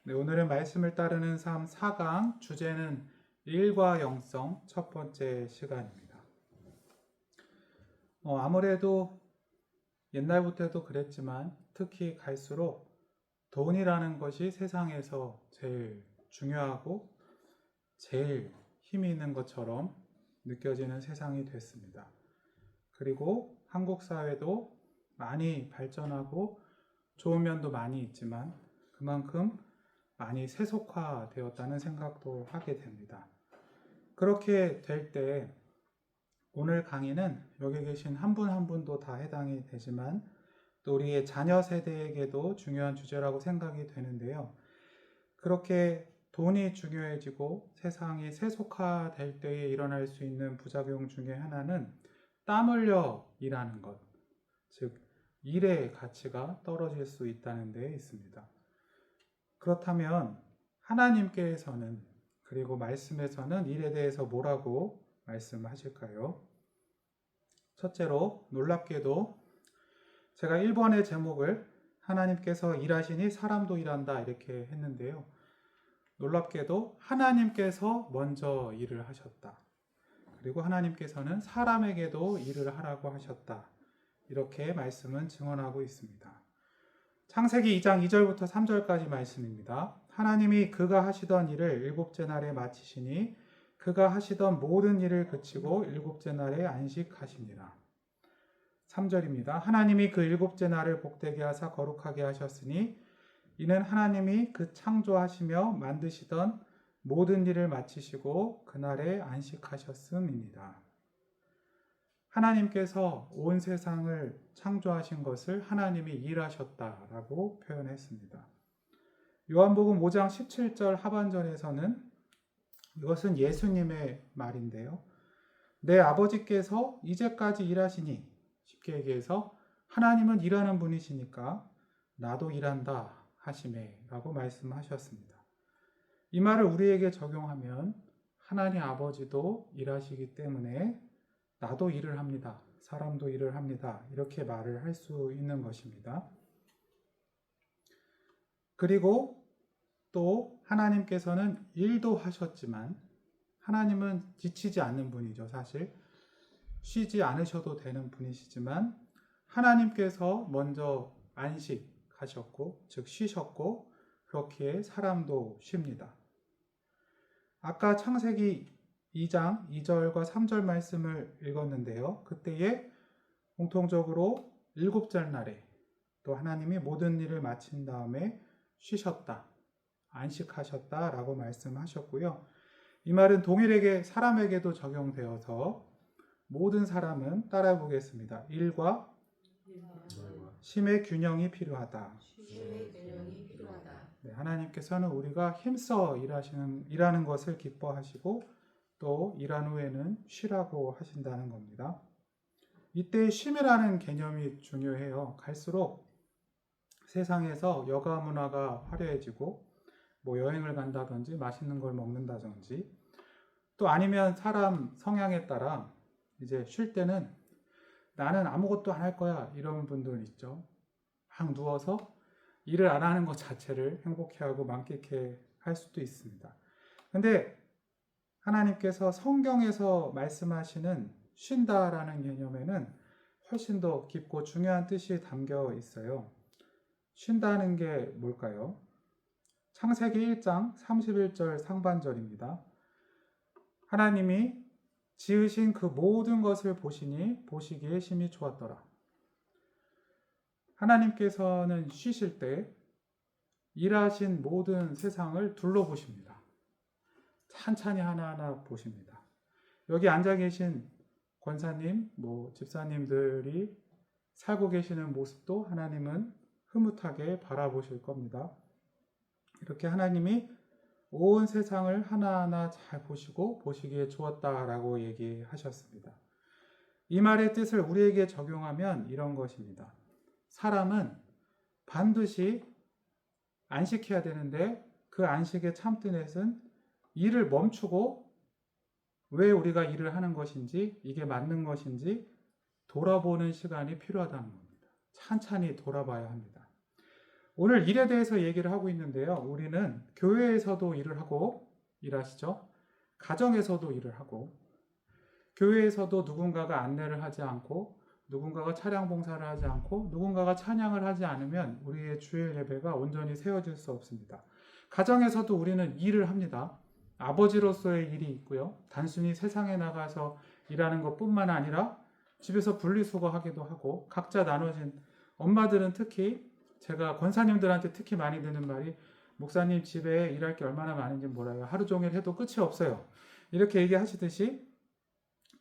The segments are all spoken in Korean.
네, 오늘은 말씀을 따르는 삶 4강, 주제는 일과 영성, 첫 번째 시간입니다. 아무래도 옛날부터도 그랬지만 특히 갈수록 돈이라는 것이 세상에서 제일 중요하고 제일 힘이 있는 것처럼 느껴지는 세상이 됐습니다. 그리고 한국 사회도 많이 발전하고 좋은 면도 많이 있지만 그만큼 많이 세속화되었다는 생각도 하게 됩니다. 그렇게 될 때 오늘 강의는 여기 계신 한 분 한 분도 다 해당이 되지만 또 우리의 자녀 세대에게도 중요한 주제라고 생각이 되는데요. 그렇게 돈이 중요해지고 세상이 세속화될 때에 일어날 수 있는 부작용 중에 하나는 땀 흘려 일하는 것, 즉 일의 가치가 떨어질 수 있다는 데 있습니다. 그렇다면 하나님께서는 그리고 말씀에서는 일에 대해서 뭐라고 말씀하실까요? 첫째로 놀랍게도 제가 1번의 제목을 하나님께서 일하시니 사람도 일한다 이렇게 했는데요. 놀랍게도 하나님께서 먼저 일을 하셨다. 그리고 하나님께서는 사람에게도 일을 하라고 하셨다. 이렇게 말씀은 증언하고 있습니다. 창세기 2장 2절부터 3절까지 말씀입니다. 하나님이 그가 하시던 일을 일곱째 날에 마치시니 그가 하시던 모든 일을 그치고 일곱째 날에 안식하시니라. 3절입니다. 하나님이 그 일곱째 날을 복되게 하사 거룩하게 하셨으니 이는 하나님이 그 창조하시며 만드시던 모든 일을 마치시고 그날에 안식하셨음입니다. 하나님께서 온 세상을 창조하신 것을 하나님이 일하셨다라고 표현했습니다. 요한복음 5장 17절 하반절에서는 이것은 예수님의 말인데요. 내 아버지께서 이제까지 일하시니, 쉽게 얘기해서 하나님은 일하는 분이시니까 나도 일한다 하시매 라고 말씀하셨습니다. 이 말을 우리에게 적용하면 하나님 아버지도 일하시기 때문에 나도 일을 합니다. 사람도 일을 합니다. 이렇게 말을 할 수 있는 것입니다. 그리고 또 하나님께서는 일도 하셨지만 하나님은 지치지 않는 분이죠. 사실 쉬지 않으셔도 되는 분이시지만 하나님께서 먼저 안식하셨고 즉 쉬셨고 그렇기에 사람도 쉽니다. 아까 창세기 2장 2절과 3절 말씀을 읽었는데요. 그때에 공통적으로 일곱째 날에 또 하나님이 모든 일을 마친 다음에 쉬셨다, 안식하셨다라고 말씀하셨고요. 이 말은 동일하게 사람에게도 적용되어서 모든 사람은 따라 보겠습니다. 일과 쉼의 균형이 필요하다. 네, 하나님께서는 우리가 힘써 일하는 것을 기뻐하시고 또 일한 후에는 쉬라고 하신다는 겁니다. 이때 쉼이라는 개념이 중요해요. 갈수록 세상에서 여가 문화가 화려해지고 여행을 간다든지 맛있는 걸 먹는다든지 또 아니면 사람 성향에 따라 이제 쉴 때는 나는 아무것도 안 할 거야 이런 분들 있죠. 막 누워서 일을 안 하는 것 자체를 행복해하고 만끽해 할 수도 있습니다. 근데 하나님께서 성경에서 말씀하시는 쉰다라는 개념에는 훨씬 더 깊고 중요한 뜻이 담겨 있어요. 쉰다는 게 뭘까요? 창세기 1장 31절 상반절입니다. 하나님이 지으신 그 모든 것을 보시니 보시기에 심히 좋았더라. 하나님께서는 쉬실 때 일하신 모든 세상을 둘러보십니다. 찬찬히 하나하나 보십니다. 여기 앉아 계신 권사님, 집사님들이 살고 계시는 모습도 하나님은 흐뭇하게 바라보실 겁니다. 이렇게 하나님이 온 세상을 하나하나 잘 보시고 보시기에 좋았다라고 얘기하셨습니다. 이 말의 뜻을 우리에게 적용하면 이런 것입니다. 사람은 반드시 안식해야 되는데 그 안식의 참뜻은 일을 멈추고 왜 우리가 일을 하는 것인지 이게 맞는 것인지 돌아보는 시간이 필요하다는 겁니다. 찬찬히 돌아봐야 합니다. 오늘 일에 대해서 얘기를 하고 있는데요. 우리는 교회에서도 일을 하고 일하시죠. 가정에서도 일을 하고, 교회에서도 누군가가 안내를 하지 않고, 누군가가 차량 봉사를 하지 않고, 누군가가 찬양을 하지 않으면 우리의 주일 예배가 온전히 세워질 수 없습니다. 가정에서도 우리는 일을 합니다. 아버지로서의 일이 있고요. 단순히 세상에 나가서 일하는 것뿐만 아니라 집에서 분리수거하기도 하고, 각자 나눠진, 엄마들은 특히, 제가 권사님들한테 특히 많이 듣는 말이, 목사님 집에 일할 게 얼마나 많은지 몰라요. 하루 종일 해도 끝이 없어요. 이렇게 얘기하시듯이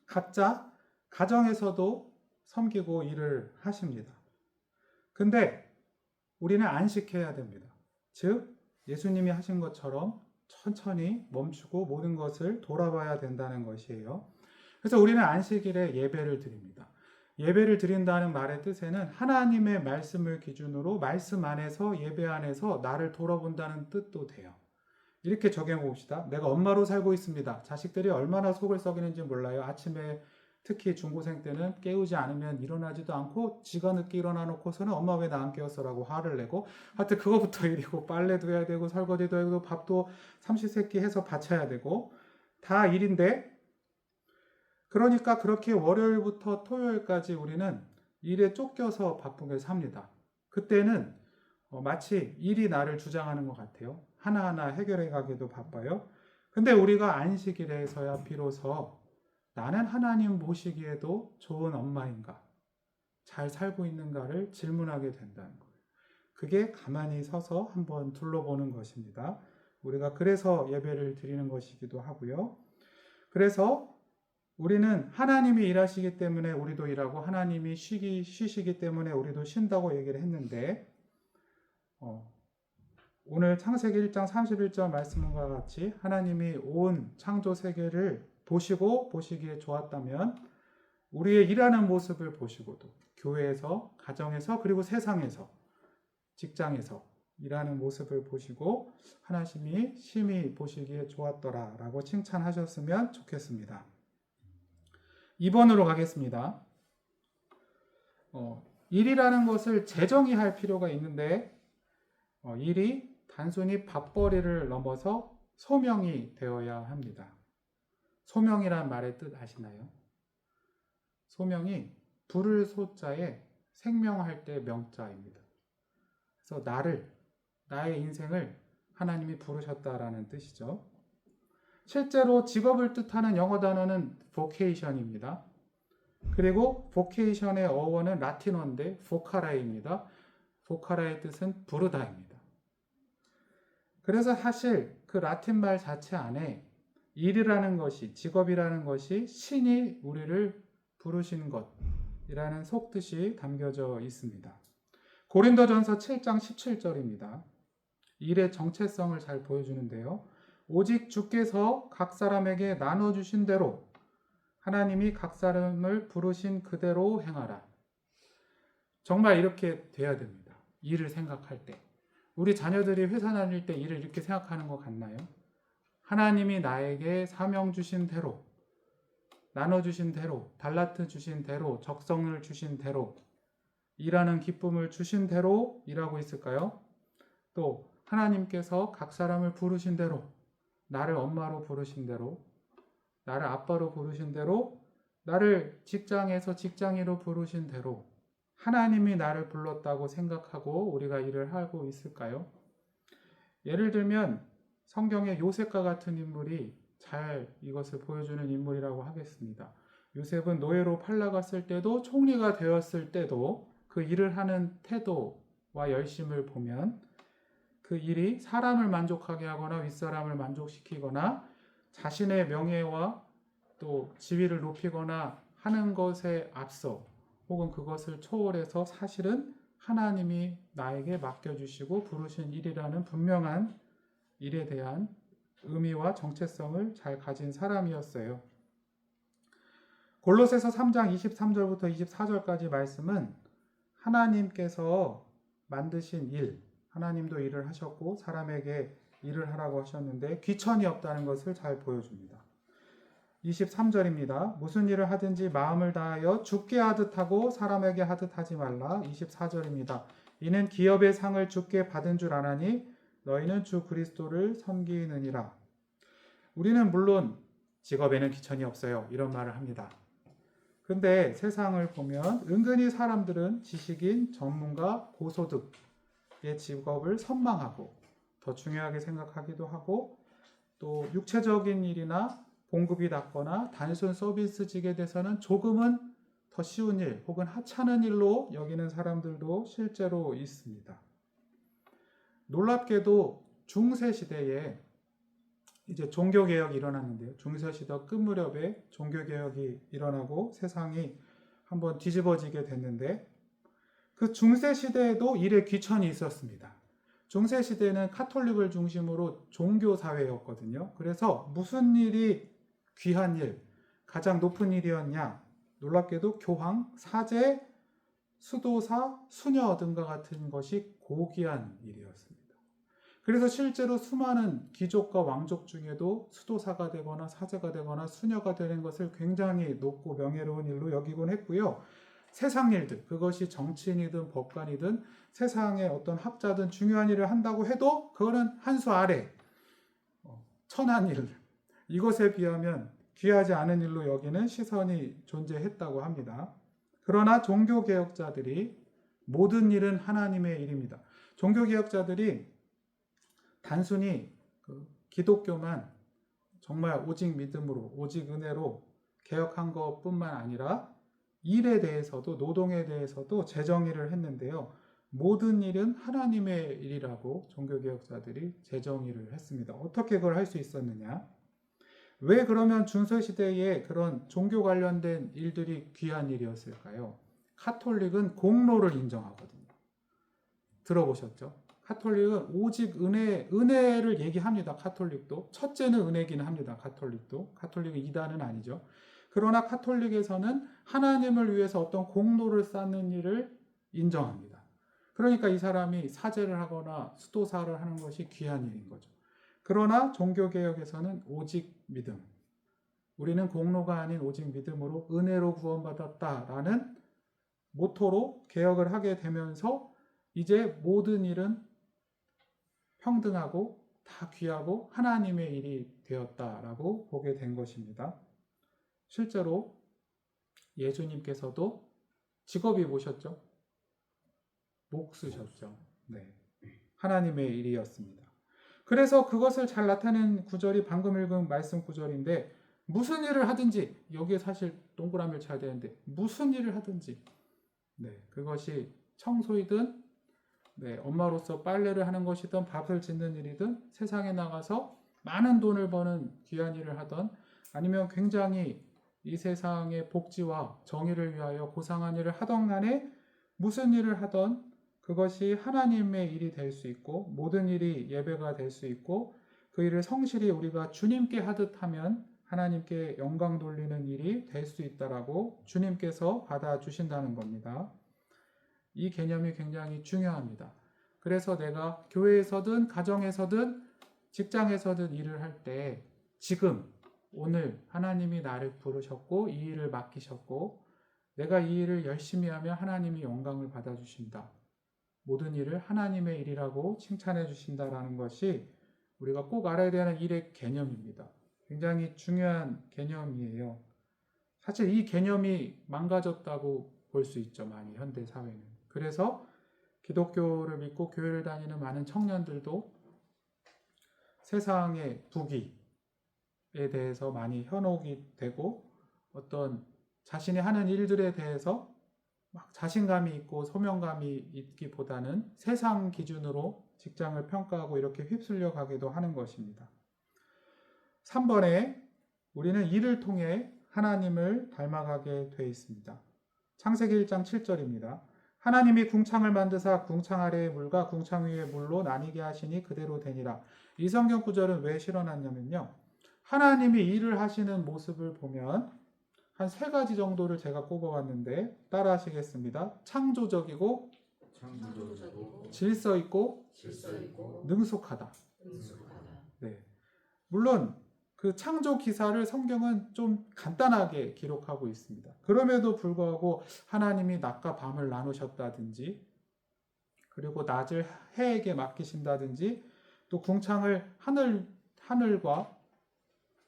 각자 가정에서도 섬기고 일을 하십니다. 근데 우리는 안식해야 됩니다. 즉 예수님이 하신 것처럼 천천히 멈추고 모든 것을 돌아봐야 된다는 것이에요. 그래서 우리는 안식일에 예배를 드립니다. 예배를 드린다는 말의 뜻에는 하나님의 말씀을 기준으로 말씀 안에서, 예배 안에서 나를 돌아본다는 뜻도 돼요. 이렇게 적용해 봅시다. 내가 엄마로 살고 있습니다. 자식들이 얼마나 속을 썩이는지 몰라요. 아침에 특히 중고생 때는 깨우지 않으면 일어나지도 않고, 지가 늦게 일어나 놓고서는 엄마 왜 나 안 깨웠어라고 화를 내고, 하여튼 그거부터 일이고, 빨래도 해야 되고, 설거지도 해야 되고, 밥도 삼시세끼 해서 바쳐야 되고, 다 일인데, 그러니까 그렇게 월요일부터 토요일까지 우리는 일에 쫓겨서 바쁘게 삽니다. 그때는 마치 일이 나를 주장하는 것 같아요. 하나하나 해결해 가기도 바빠요. 근데 우리가 안식일에서야 비로소 나는 하나님 모시기에도 좋은 엄마인가? 잘 살고 있는가를 질문하게 된다는 거예요. 그게 가만히 서서 한번 둘러보는 것입니다. 우리가 그래서 예배를 드리는 것이기도 하고요. 그래서 우리는 하나님이 일하시기 때문에 우리도 일하고, 하나님이 쉬시기 때문에 우리도 쉰다고 얘기를 했는데, 오늘 창세기 1장 31절 말씀과 같이 하나님이 온 창조 세계를 보시기에 좋았다면, 우리의 일하는 모습을 보시고도 교회에서, 가정에서, 그리고 세상에서, 직장에서 일하는 모습을 보시고 하나님이 심히 보시기에 좋았더라라고 칭찬하셨으면 좋겠습니다. 2번으로 가겠습니다. 일이라는 것을 재정의 할 필요가 있는데, 일이 단순히 밥벌이를 넘어서 소명이 되어야 합니다. 소명이란 말의 뜻 아시나요? 소명이 부를 소자에 생명할 때 명자입니다. 그래서 나의 인생을 하나님이 부르셨다라는 뜻이죠. 실제로 직업을 뜻하는 영어 단어는 vocation입니다. 그리고 vocation의 어원은 라틴어인데 vocarae입니다. vocara의 뜻은 부르다입니다. 그래서 사실 그 라틴 말 자체 안에 일이라는 것이, 직업이라는 것이 신이 우리를 부르신 것이라는 속뜻이 담겨져 있습니다. 고린도전서 7장 17절입니다. 일의 정체성을 잘 보여주는데요. 오직 주께서 각 사람에게 나눠주신 대로 하나님이 각 사람을 부르신 그대로 행하라. 정말 이렇게 돼야 됩니다. 일을 생각할 때. 우리 자녀들이 회사 다닐 때 일을 이렇게 생각하는 것 같나요? 하나님이 나에게 사명 주신 대로, 나눠주신 대로, 달란트 주신 대로, 적성을 주신 대로, 일하는 기쁨을 주신 대로 일하고 있을까요? 또 하나님께서 각 사람을 부르신 대로, 나를 엄마로 부르신 대로, 나를 아빠로 부르신 대로, 나를 직장에서 직장인으로 부르신 대로 하나님이 나를 불렀다고 생각하고 우리가 일을 하고 있을까요? 예를 들면 성경의 요셉과 같은 인물이 잘 이것을 보여주는 인물이라고 하겠습니다. 요셉은 노예로 팔려갔을 때도, 총리가 되었을 때도 그 일을 하는 태도와 열심을 보면 그 일이 사람을 만족하게 하거나 윗사람을 만족시키거나 자신의 명예와 또 지위를 높이거나 하는 것에 앞서, 혹은 그것을 초월해서 사실은 하나님이 나에게 맡겨주시고 부르신 일이라는 분명한 일에 대한 의미와 정체성을 잘 가진 사람이었어요. 골로새서 3장 23절부터 24절까지 말씀은 하나님께서 만드신 일, 하나님도 일을 하셨고 사람에게 일을 하라고 하셨는데 귀천이 없다는 것을 잘 보여줍니다. 23절입니다. 무슨 일을 하든지 마음을 다하여 주께 하듯 하고 사람에게 하듯 하지 말라. 24절입니다. 이는 기업의 상을 주께 받은 줄 아나니 너희는 주 그리스도를 섬기느니라. 우리는 물론 직업에는 귀천이 없어요. 이런 말을 합니다. 근데 세상을 보면 은근히 사람들은 지식인, 전문가, 고소득의 직업을 선망하고 더 중요하게 생각하기도 하고 또 육체적인 일이나 봉급이 낮거나 단순 서비스직에 대해서는 조금은 더 쉬운 일 혹은 하찮은 일로 여기는 사람들도 실제로 있습니다. 놀랍게도 중세 시대에 이제 종교개혁이 일어났는데요. 중세 시대 끝 무렵에 종교개혁이 일어나고 세상이 한번 뒤집어지게 됐는데 그 중세 시대에도 일에 귀천이 있었습니다. 중세 시대는 카톨릭을 중심으로 종교 사회였거든요. 그래서 무슨 일이 귀한 일, 가장 높은 일이었냐? 놀랍게도 교황, 사제, 수도사, 수녀 등과 같은 것이 고귀한 일이었습니다. 그래서 실제로 수많은 귀족과 왕족 중에도 수도사가 되거나 사제가 되거나 수녀가 되는 것을 굉장히 높고 명예로운 일로 여기곤 했고요. 세상 일들, 그것이 정치인이든 법관이든 세상의 어떤 학자든 중요한 일을 한다고 해도 그거는 한 수 아래 천한 일, 이것에 비하면 귀하지 않은 일로 여기는 시선이 존재했다고 합니다. 그러나 종교개혁자들이 모든 일은 하나님의 일입니다. 종교개혁자들이 단순히 기독교만 정말 오직 믿음으로, 오직 은혜로 개혁한 것뿐만 아니라 일에 대해서도, 노동에 대해서도 재정의를 했는데요. 모든 일은 하나님의 일이라고 종교개혁자들이 재정의를 했습니다. 어떻게 그걸 할 수 있었느냐? 왜 그러면 중세시대에 그런 종교 관련된 일들이 귀한 일이었을까요? 카톨릭은 공로를 인정하거든요. 들어보셨죠? 카톨릭은 오직 은혜를 얘기합니다. 카톨릭도. 첫째는 은혜기는 합니다. 카톨릭도. 카톨릭은 이단은 아니죠. 그러나 카톨릭에서는 하나님을 위해서 어떤 공로를 쌓는 일을 인정합니다. 그러니까 이 사람이 사제를 하거나 수도사를 하는 것이 귀한 일인 거죠. 그러나 종교개혁에서는 오직 믿음. 우리는 공로가 아닌 오직 믿음으로 은혜로 구원받았다라는 모토로 개혁을 하게 되면서 이제 모든 일은 평등하고 다 귀하고 하나님의 일이 되었다라고 보게 된 것입니다. 실제로 예수님께서도 직업이 뭐셨죠? 목수셨죠. 네. 하나님의 일이었습니다. 그래서 그것을 잘 나타낸 구절이 방금 읽은 말씀 구절인데 무슨 일을 하든지 여기에 사실 동그라미를 쳐야 되는데 무슨 일을 하든지 그것이 청소이든 엄마로서 빨래를 하는 것이든 밥을 짓는 일이든 세상에 나가서 많은 돈을 버는 귀한 일을 하던 아니면 굉장히 이 세상의 복지와 정의를 위하여 고상한 일을 하던 간에 무슨 일을 하던 그것이 하나님의 일이 될 수 있고 모든 일이 예배가 될 수 있고 그 일을 성실히 우리가 주님께 하듯 하면 하나님께 영광 돌리는 일이 될 수 있다라고 주님께서 받아주신다는 겁니다. 이 개념이 굉장히 중요합니다. 그래서 내가 교회에서든 가정에서든 직장에서든 일을 할 때 지금 오늘 하나님이 나를 부르셨고 이 일을 맡기셨고 내가 이 일을 열심히 하면 하나님이 영광을 받아주신다. 모든 일을 하나님의 일이라고 칭찬해 주신다라는 것이 우리가 꼭 알아야 되는 일의 개념입니다. 굉장히 중요한 개념이에요. 사실 이 개념이 망가졌다고 볼 수 있죠. 많이 현대 사회는. 그래서 기독교를 믿고 교회를 다니는 많은 청년들도 세상의 부귀에 대해서 많이 현혹이 되고 어떤 자신이 하는 일들에 대해서 막 자신감이 있고 소명감이 있기보다는 세상 기준으로 직장을 평가하고 이렇게 휩쓸려 가기도 하는 것입니다. 3번에 우리는 일을 통해 하나님을 닮아가게 되어 있습니다. 창세기 1장 7절입니다. 하나님이 궁창을 만드사 궁창 아래의 물과 궁창 위의 물로 나뉘게 하시니 그대로 되니라. 이 성경 구절은 왜 실어놨냐면요. 하나님이 일을 하시는 모습을 보면 한 3가지 정도를 제가 꼽아봤는데 따라 하시겠습니다. 창조적이고 질서 있고 능숙하다. 네. 물론 그 창조 기사를 성경은 좀 간단하게 기록하고 있습니다. 그럼에도 불구하고 하나님이 낮과 밤을 나누셨다든지 그리고 낮을 해에게 맡기신다든지 또 궁창을 하늘과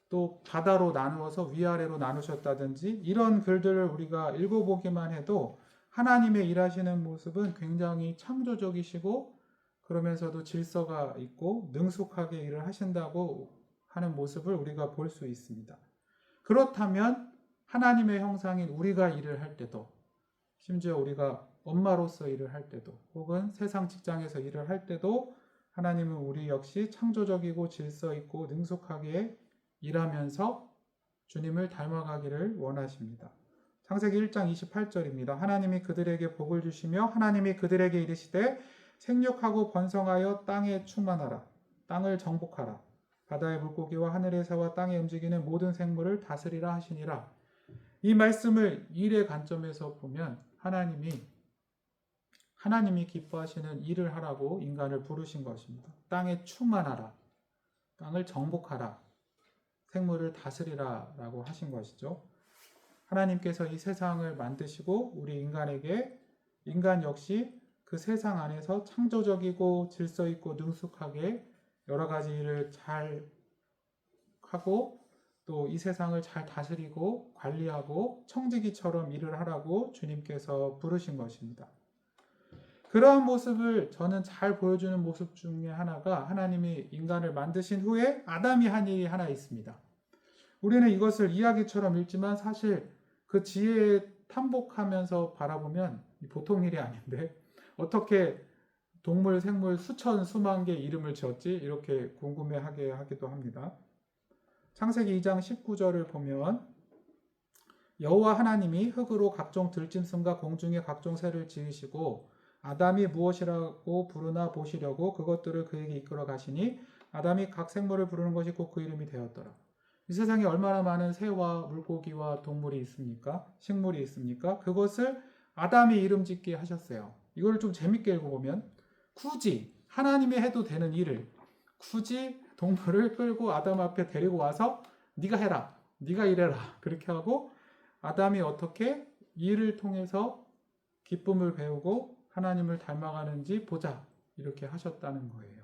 또 바다로 나누어서 위아래로 나누셨다든지 이런 글들을 우리가 읽어보기만 해도 하나님의 일하시는 모습은 굉장히 창조적이시고 그러면서도 질서가 있고 능숙하게 일을 하신다고 하는 모습을 우리가 볼 수 있습니다. 그렇다면 하나님의 형상인 우리가 일을 할 때도 심지어 우리가 엄마로서 일을 할 때도 혹은 세상 직장에서 일을 할 때도 하나님은 우리 역시 창조적이고 질서 있고 능숙하게 일하면서 주님을 닮아가기를 원하십니다. 창세기 1장 28절입니다. 하나님이 그들에게 복을 주시며 하나님이 그들에게 이르시되 생육하고 번성하여 땅에 충만하라. 땅을 정복하라. 바다의 물고기와 하늘의 새와 땅에 움직이는 모든 생물을 다스리라 하시니라. 이 말씀을 일의 관점에서 보면 하나님이 기뻐하시는 일을 하라고 인간을 부르신 것입니다. 땅에 충만하라. 땅을 정복하라. 생물을 다스리라 라고 하신 것이죠. 하나님께서 이 세상을 만드시고 우리 인간 역시 그 세상 안에서 창조적이고 질서 있고 능숙하게 여러 가지 일을 잘 하고 또 이 세상을 잘 다스리고 관리하고 청지기처럼 일을 하라고 주님께서 부르신 것입니다. 그러한 모습을 저는 잘 보여주는 모습 중에 하나가 하나님이 인간을 만드신 후에 아담이 한 일이 하나 있습니다. 우리는 이것을 이야기처럼 읽지만 사실 그 지혜에 탐복하면서 바라보면 보통 일이 아닌데 어떻게 동물, 생물 수천, 수만 개 이름을 지었지? 이렇게 궁금해하게 하기도 합니다. 창세기 2장 19절을 보면 여호와 하나님이 흙으로 각종 들짐승과 공중의 각종 새를 지으시고 아담이 무엇이라고 부르나 보시려고 그것들을 그에게 이끌어 가시니 아담이 각 생물을 부르는 것이 곧 그 이름이 되었더라. 이 세상에 얼마나 많은 새와 물고기와 동물이 있습니까? 식물이 있습니까? 그것을 아담이 이름 짓게 하셨어요. 이걸 좀 재밌게 읽어보면 굳이 하나님이 해도 되는 일을 굳이 동물을 끌고 아담 앞에 데리고 와서 네가 해라, 네가 일해라 그렇게 하고 아담이 어떻게 일을 통해서 기쁨을 배우고 하나님을 닮아가는지 보자 이렇게 하셨다는 거예요.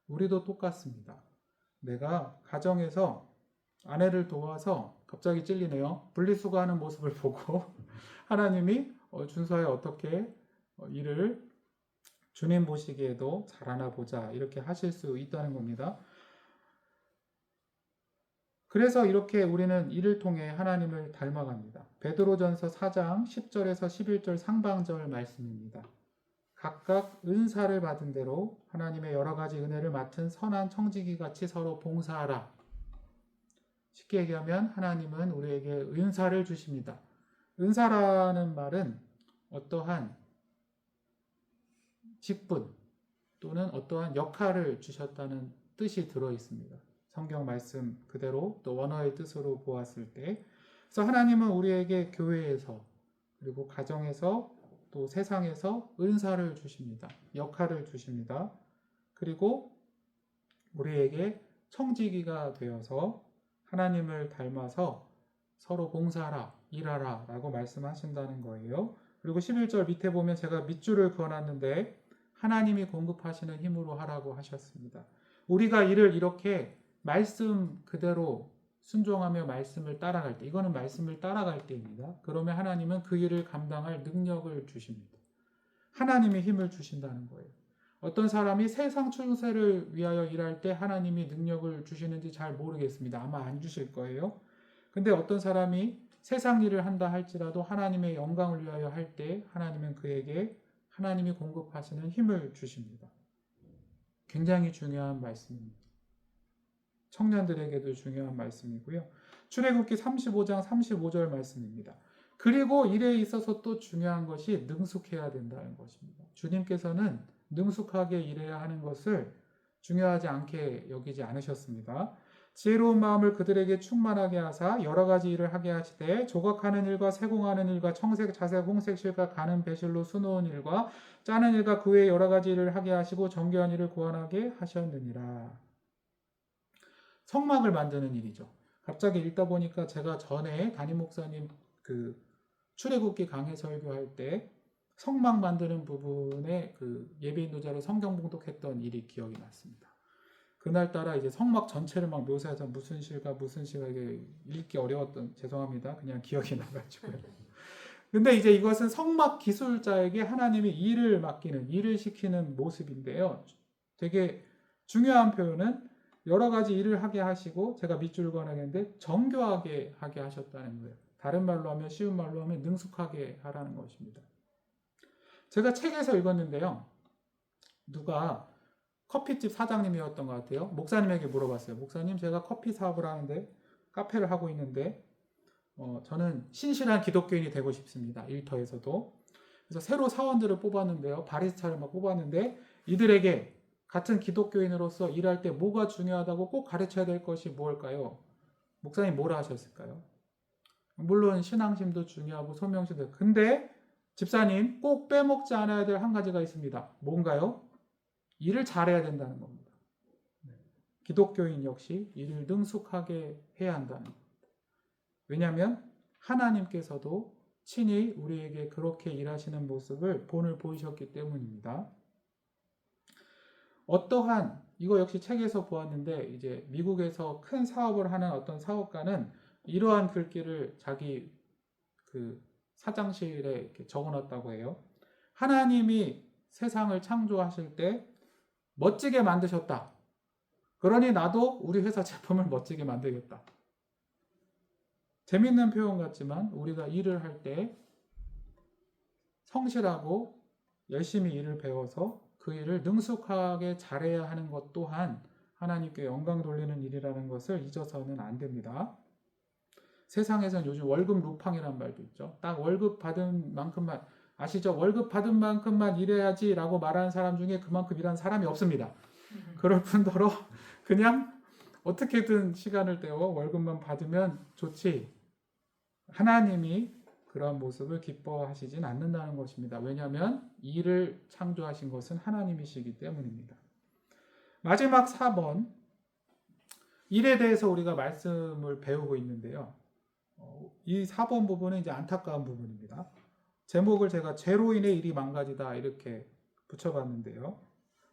우리도 똑같습니다. 내가 가정에서 아내를 도와서 갑자기 찔리네요. 분리수거하는 모습을 보고 하나님이 준서에 어떻게 일을 주님 보시기에도 잘하나 보자 이렇게 하실 수 있다는 겁니다. 그래서 이렇게 우리는 이를 통해 하나님을 닮아갑니다. 베드로전서 4장 10절에서 11절 상반절 말씀입니다. 각각 은사를 받은 대로 하나님의 여러 가지 은혜를 맡은 선한 청지기 같이 서로 봉사하라. 쉽게 얘기하면 하나님은 우리에게 은사를 주십니다. 은사라는 말은 어떠한 직분 또는 어떠한 역할을 주셨다는 뜻이 들어 있습니다. 성경 말씀 그대로 또 원어의 뜻으로 보았을 때 그래서 하나님은 우리에게 교회에서 그리고 가정에서 또 세상에서 은사를 주십니다. 역할을 주십니다. 그리고 우리에게 청지기가 되어서 하나님을 닮아서 서로 봉사하라, 일하라 라고 말씀하신다는 거예요. 그리고 11절 밑에 보면 제가 밑줄을 그어놨는데 하나님이 공급하시는 힘으로 하라고 하셨습니다. 우리가 일을 이렇게 말씀 그대로 순종하며 말씀을 따라갈 때 이거는 말씀을 따라갈 때입니다. 그러면 하나님은 그 일을 감당할 능력을 주십니다. 하나님이 힘을 주신다는 거예요. 어떤 사람이 세상 충세를 위하여 일할 때 하나님이 능력을 주시는지 잘 모르겠습니다. 아마 안 주실 거예요. 근데 어떤 사람이 세상 일을 한다 할지라도 하나님의 영광을 위하여 할 때 하나님은 그에게 하나님이 공급하시는 힘을 주십니다. 굉장히 중요한 말씀입니다. 청년들에게도 중요한 말씀이고요. 출애굽기 35장 35절 말씀입니다. 그리고 일에 있어서 또 중요한 것이 능숙해야 된다는 것입니다. 주님께서는 능숙하게 일해야 하는 것을 중요하지 않게 여기지 않으셨습니다. 지혜로운 마음을 그들에게 충만하게 하사 여러 가지 일을 하게 하시되 조각하는 일과 세공하는 일과 청색, 자색, 홍색 실과 가는 배실로 수놓은 일과 짜는 일과 그 외에 여러 가지 일을 하게 하시고 정교한 일을 고안하게 하셨느니라. 성막을 만드는 일이죠. 갑자기 읽다 보니까 제가 전에 담임 목사님 출애굽기 강해 설교할 때 성막 만드는 부분에 그 예배 인도자로 성경 봉독했던 일이 기억이 났습니다. 그날따라 이제 성막 전체를 막 묘사해서 무슨 시가 이게 읽기 어려웠던, 죄송합니다. 그냥 기억이 나가지고요. 근데 이제 이것은 성막 기술자에게 하나님이 일을 맡기는, 일을 시키는 모습인데요. 되게 중요한 표현은 여러 가지 일을 하게 하시고, 제가 밑줄 그어놨는데 정교하게 하게 하셨다는 거예요. 다른 말로 하면, 쉬운 말로 하면 능숙하게 하라는 것입니다. 제가 책에서 읽었는데요. 누가 커피집 사장님이었던 것 같아요. 목사님에게 물어봤어요. 목사님, 제가 커피 사업을 하는데, 카페를 하고 있는데 저는 신실한 기독교인이 되고 싶습니다. 일터에서도. 그래서 새로 사원들을 뽑았는데요. 바리스타를 막 뽑았는데, 이들에게 같은 기독교인으로서 일할 때 뭐가 중요하다고 꼭 가르쳐야 될 것이 무엇일까요? 목사님 뭐라 하셨을까요? 물론 신앙심도 중요하고 소명심도. 근데 집사님, 꼭 빼먹지 않아야 될 한 가지가 있습니다. 뭔가요? 일을 잘해야 된다는 겁니다. 기독교인 역시 일을 능숙하게 해야 한다는 겁니다. 왜냐하면 하나님께서도 친히 우리에게 그렇게 일하시는 모습을 본을 보이셨기 때문입니다. 어떠한, 이거 역시 책에서 보았는데, 이제 미국에서 큰 사업을 하는 어떤 사업가는 이러한 글귀를 자기 그 사장실에 이렇게 적어놨다고 해요. 하나님이 세상을 창조하실 때 멋지게 만드셨다. 그러니 나도 우리 회사 제품을 멋지게 만들겠다. 재밌는 표현 같지만 우리가 일을 할 때 성실하고 열심히 일을 배워서 그 일을 능숙하게 잘해야 하는 것 또한 하나님께 영광 돌리는 일이라는 것을 잊어서는 안 됩니다. 세상에서는 요즘 월급 루팡이라는 말도 있죠. 딱 월급 받은 만큼만, 아시죠? 월급 받은 만큼만 일해야지 라고 말하는 사람 중에 그만큼 일하는 사람이 없습니다. 그럴 뿐더러 그냥 어떻게든 시간을 때워 월급만 받으면 좋지, 하나님이 그런 모습을 기뻐하시진 않는다는 것입니다. 왜냐하면 일을 창조하신 것은 하나님이시기 때문입니다. 마지막 4번, 일에 대해서 우리가 말씀을 배우고 있는데요. 이 4번 부분은 이제 안타까운 부분입니다. 제목을 제가 죄로 인해 일이 망가지다 이렇게 붙여봤는데요.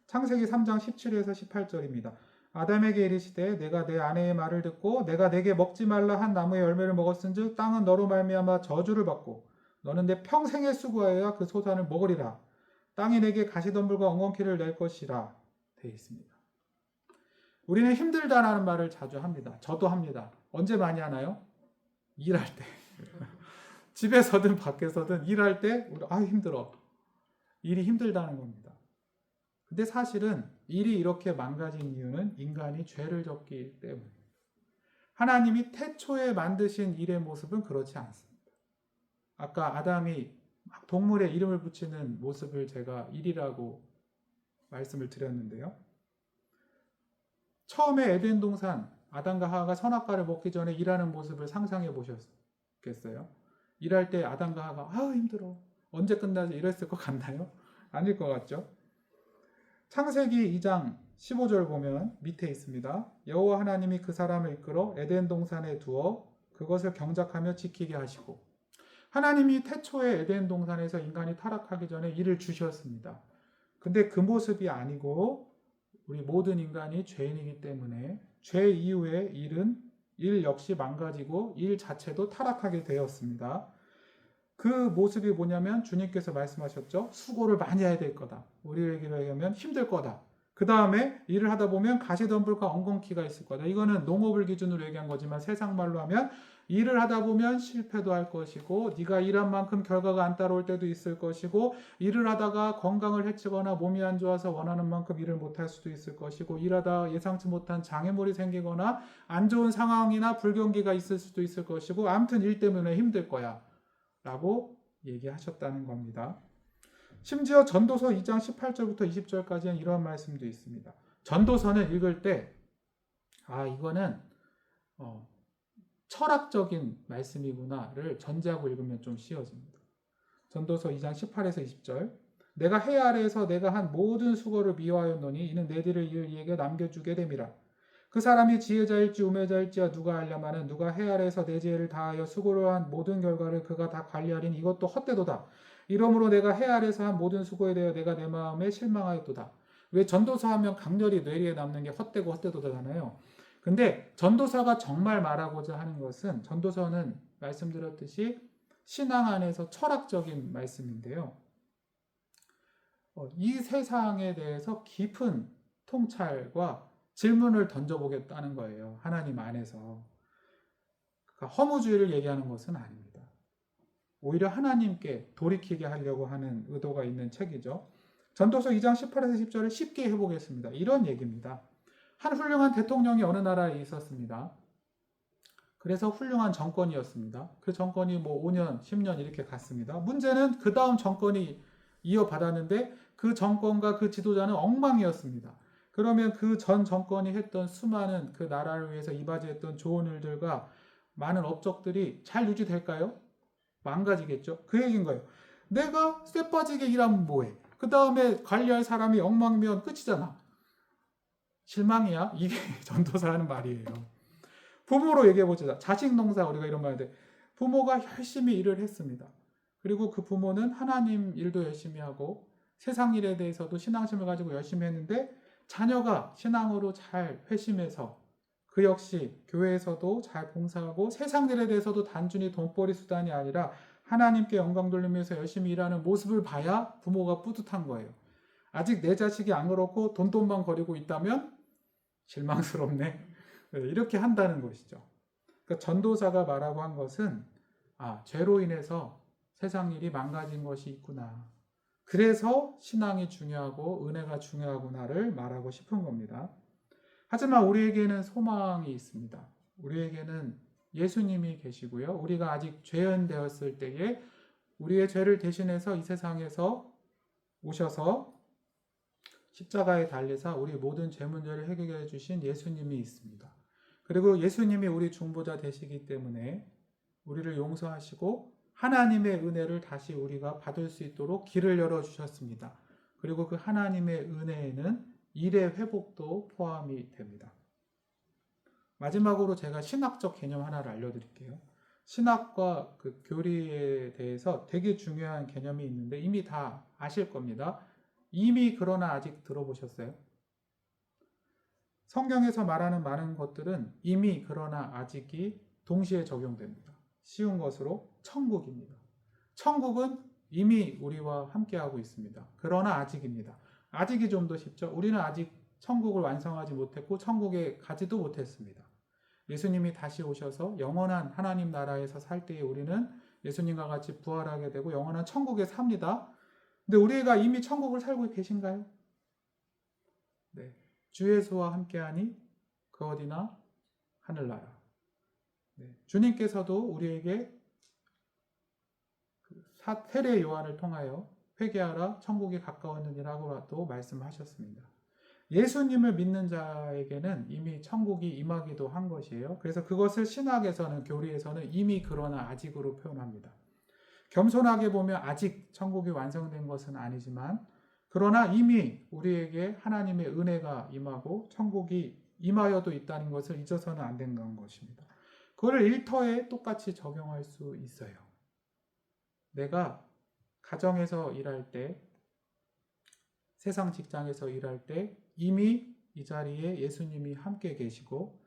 창세기 3장 17에서 18절입니다. 아담에게 이르시되 내가 내 아내의 말을 듣고 내가 내게 먹지 말라 한 나무의 열매를 먹었은즉 땅은 너로 말미암아 저주를 받고 너는 내 평생에 수고하여야 그 소산을 먹으리라. 땅이 내게 가시덤불과 엉겅퀴를 낼 것이라 되어 있습니다. 우리는 힘들다라는 말을 자주 합니다. 저도 합니다. 언제 많이 하나요? 일할 때. 집에서든 밖에서든 일할 때 우리 힘들어. 일이 힘들다는 겁니다. 근데 사실은 일이 이렇게 망가진 이유는 인간이 죄를 졌기 때문입니다. 하나님이 태초에 만드신 일의 모습은 그렇지 않습니다. 아까 아담이 동물의 이름을 붙이는 모습을 제가 일이라고 말씀을 드렸는데요. 처음에 에덴 동산 아담과 하와가 선악과를 먹기 전에 일하는 모습을 상상해 보셨겠어요? 일할 때 아담과 하와가 힘들어, 언제 끝나지 이랬을 것 같나요? 아닐 것 같죠? 창세기 2장 15절 보면 밑에 있습니다. 여호와 하나님이 그 사람을 이끌어 에덴 동산에 두어 그것을 경작하며 지키게 하시고, 하나님이 태초에 에덴 동산에서 인간이 타락하기 전에 일을 주셨습니다. 근데 그 모습이 아니고 우리 모든 인간이 죄인이기 때문에 죄 이후에 일 역시 망가지고 일 자체도 타락하게 되었습니다. 그 모습이 뭐냐면 주님께서 말씀하셨죠. 수고를 많이 해야 될 거다. 우리에게 얘기하면 힘들 거다. 그 다음에 일을 하다 보면 가시덤불과 엉겅퀴가 있을 거다. 이거는 농업을 기준으로 얘기한 거지만 세상 말로 하면 일을 하다 보면 실패도 할 것이고 네가 일한 만큼 결과가 안 따라올 때도 있을 것이고, 일을 하다가 건강을 해치거나 몸이 안 좋아서 원하는 만큼 일을 못할 수도 있을 것이고, 일하다 예상치 못한 장애물이 생기거나 안 좋은 상황이나 불경기가 있을 수도 있을 것이고, 아무튼 일 때문에 힘들 거야 라고 얘기하셨다는 겁니다. 심지어 전도서 2장 18절부터 20절까지는 이런 말씀도 있습니다. 전도서는 읽을 때 이거는 철학적인 말씀이구나를 전제하고 읽으면 좀 쉬워집니다. 전도서 2장 18에서 20절, 내가 해 아래에서 내가 한 모든 수고를 미워하였노니 이는 내 뒤를 이을 이에게 남겨주게 됨이라. 그 사람이 지혜자일지 우매자일지야 누가 알려마는, 누가 해 아래에서 내 지혜를 다하여 수고를 한 모든 결과를 그가 다 관리하리니 이것도 헛되도다. 이러므로 내가 해 아래서 한 모든 수고에 대하여 내가 내 마음에 실망하였도다. 왜 전도서 하면 강렬히 뇌리에 남는 게 헛되고 헛되도잖아요. 근데 전도사가 정말 말하고자 하는 것은 전도서는 말씀드렸듯이 신앙 안에서 철학적인 말씀인데요. 이 세상에 대해서 깊은 통찰과 질문을 던져보겠다는 거예요. 하나님 안에서. 그러니까 허무주의를 얘기하는 것은 아닙니다. 오히려 하나님께 돌이키게 하려고 하는 의도가 있는 책이죠. 전도서 2장 18에서 10절을 쉽게 해보겠습니다. 이런 얘기입니다. 한 훌륭한 대통령이 어느 나라에 있었습니다. 그래서 훌륭한 정권이었습니다. 그 정권이 뭐 5년, 10년 이렇게 갔습니다. 문제는 그 다음 정권이 이어받았는데 그 정권과 그 지도자는 엉망이었습니다. 그러면 그 전 정권이 했던 수많은 그 나라를 위해서 이바지했던 좋은 일들과 많은 업적들이 잘 유지될까요? 망가지겠죠. 그 얘기인 거예요. 내가 쇠 빠지게 일하면 뭐해? 그 다음에 관리할 사람이 엉망이면 끝이잖아. 실망이야? 이게 전도사 하는 말이에요. 부모로 얘기해보자. 자식 농사 우리가 이런 말 하는데 부모가 열심히 일을 했습니다. 그리고 그 부모는 하나님 일도 열심히 하고 세상 일에 대해서도 신앙심을 가지고 열심히 했는데 자녀가 신앙으로 잘 회심해서 그 역시 교회에서도 잘 봉사하고 세상 일에 대해서도 단순히 돈벌이 수단이 아니라 하나님께 영광 돌리면서 열심히 일하는 모습을 봐야 부모가 뿌듯한 거예요. 아직 내 자식이 안 그렇고 돈만 거리고 있다면 실망스럽네. 이렇게 한다는 것이죠. 그러니까 전도사가 말하고 한 것은 죄로 인해서 세상 일이 망가진 것이 있구나. 그래서 신앙이 중요하고 은혜가 중요하구나를 말하고 싶은 겁니다. 하지만 우리에게는 소망이 있습니다. 우리에게는 예수님이 계시고요. 우리가 아직 죄인 되었을 때에 우리의 죄를 대신해서 이 세상에서 오셔서 십자가에 달리사 우리 모든 죄 문제를 해결해 주신 예수님이 있습니다. 그리고 예수님이 우리 중보자 되시기 때문에 우리를 용서하시고 하나님의 은혜를 다시 우리가 받을 수 있도록 길을 열어주셨습니다. 그리고 그 하나님의 은혜에는 일의 회복도 포함이 됩니다. 마지막으로 제가 신학적 개념 하나를 알려드릴게요. 신학과 그 교리에 대해서 되게 중요한 개념이 있는데 이미 다 아실 겁니다. 이미 그러나 아직 들어보셨어요? 성경에서 말하는 많은 것들은 이미 그러나 아직이 동시에 적용됩니다. 쉬운 것으로 천국입니다. 천국은 이미 우리와 함께하고 있습니다. 그러나 아직입니다. 아직이 좀 더 쉽죠. 우리는 아직 천국을 완성하지 못했고 천국에 가지도 못했습니다. 예수님이 다시 오셔서 영원한 하나님 나라에서 살 때에 우리는 예수님과 같이 부활하게 되고 영원한 천국에 삽니다. 근데 우리가 이미 천국을 살고 계신가요? 네. 주 예수와 함께하니 그 어디나 하늘나라. 네. 주님께서도 우리에게 세례 요한을 통하여 회개하라 천국이 가까웠느니라고 말씀하셨습니다. 예수님을 믿는 자에게는 이미 천국이 임하기도 한 것이에요. 그래서 그것을 신학에서는 교리에서는 이미 그러나 아직으로 표현합니다. 겸손하게 보면 아직 천국이 완성된 것은 아니지만 그러나 이미 우리에게 하나님의 은혜가 임하고 천국이 임하여도 있다는 것을 잊어서는 안 되는 것입니다. 그걸 일터에 똑같이 적용할 수 있어요. 내가 가정에서 일할 때, 세상 직장에서 일할 때 이미 이 자리에 예수님이 함께 계시고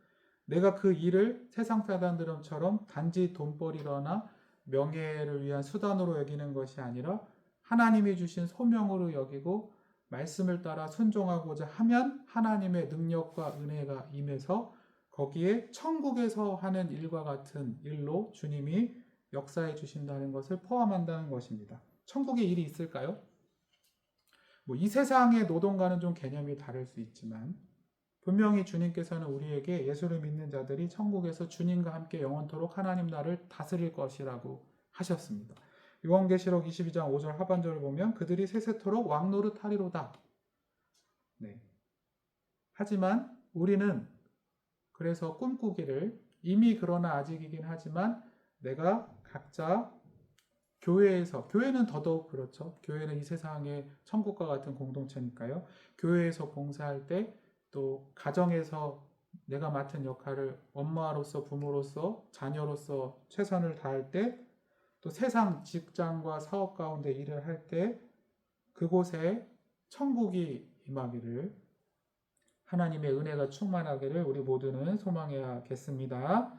내가 그 일을 세상 사람들처럼 단지 돈벌이거나 명예를 위한 수단으로 여기는 것이 아니라 하나님이 주신 소명으로 여기고 말씀을 따라 순종하고자 하면 하나님의 능력과 은혜가 임해서 거기에 천국에서 하는 일과 같은 일로 주님이 역사해 주신다는 것을 포함한다는 것입니다. 천국에 일이 있을까요? 이 세상의 노동과는 좀 개념이 다를 수 있지만 분명히 주님께서는 우리에게 예수를 믿는 자들이 천국에서 주님과 함께 영원토록 하나님 나라를 다스릴 것이라고 하셨습니다. 요한계시록 22장 5절 하반절을 보면 그들이 세세토록 왕노릇 하리로다. 네. 하지만 우리는 그래서 꿈꾸기를 이미 그러나 아직이긴 하지만 내가 각자 교회는 더더욱 그렇죠. 교회는 이 세상의 천국과 같은 공동체니까요. 교회에서 봉사할 때 또 가정에서 내가 맡은 역할을 엄마로서 부모로서 자녀로서 최선을 다할 때 또 세상 직장과 사업 가운데 일을 할 때 그곳에 천국이 임하기를, 하나님의 은혜가 충만하기를 우리 모두는 소망해야겠습니다.